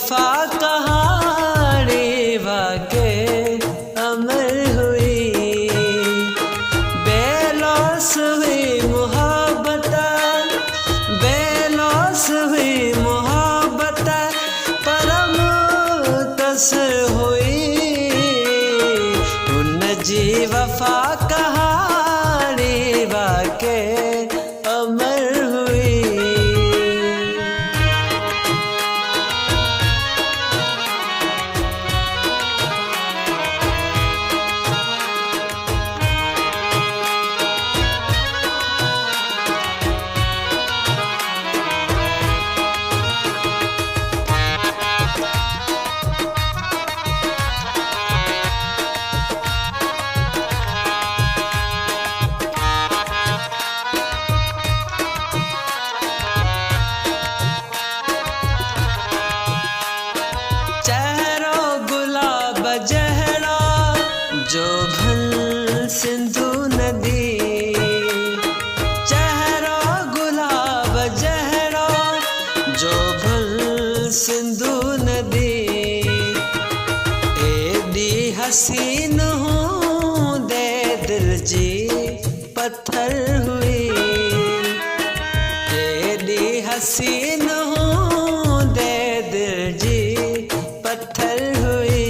वफा कहानी वाके अमर हुई, बेलौस हुई मोहब्बत, बेलौस हुई मोहब्बत परम तस हुई, उन जी वफा कहानी वाके अमर हुई। जो भल सिंधु नदी, चेहरा गुलाब जहरा जो भल सिंधु नदी, एडी हसीन हूँ दे दिल जी पत्थर हुई, एडी हसीन हूँ दे दिल जी पत्थर हुई,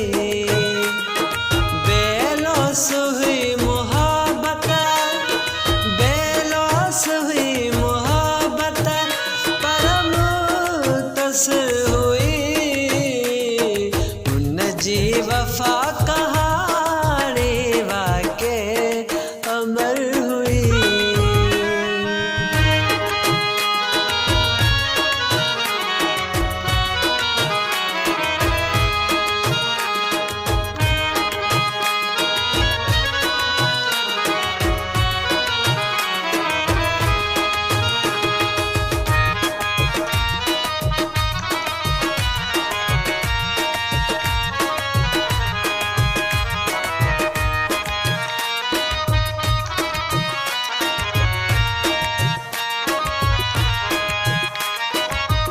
बेलौस हुई मोहब्बत, बेलौस हुई मोहब्बत परम तस हुई, उन जी वफा कहानी वाके अमर हुई।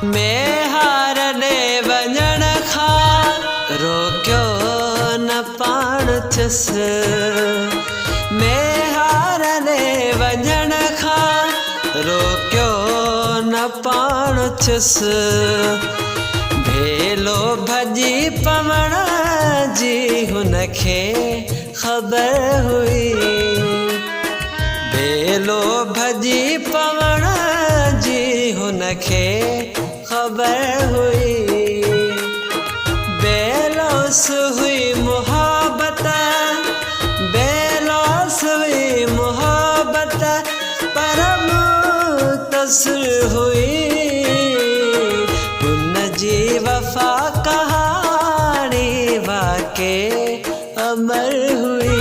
मैं हारने वञण खां रोकियो न पाण थियस, मैं हारने वञण खां रोकियो न पाण थियस, भेलो भॼी पवण जी हुनखे ख़बर हुई, भेलो भॼी पवण जी हुनखे ख़बर हुई, बेलौस हुई मोहब्बत, बेलौस हुई मोहब्बत परम तस हुई, उन जी वफा कहानी वाके अमर हुई।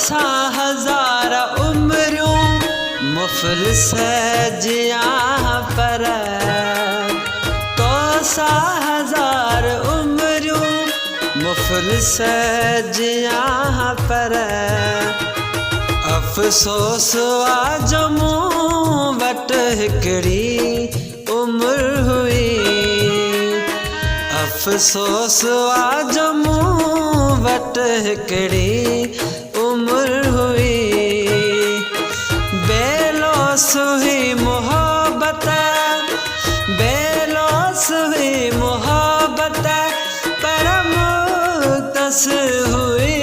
सा हजार उम्रूं मुफलिस जिया पर, तो सा हजार उम्रूं मुफलिस जिया पर, अफ़सोस आ मूं वटि हिकिड़ी उम्र हुई, अफ़सोस आ मूं वटि हिकिड़ी उम्र हुई, बेलौस हुई मोहब्बत, बेलौस हुई मोहब्बत परम तस हुई,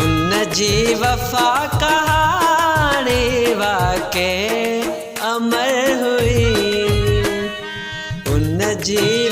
उन जी वफा कहानी वाके अमर हुई, उन जी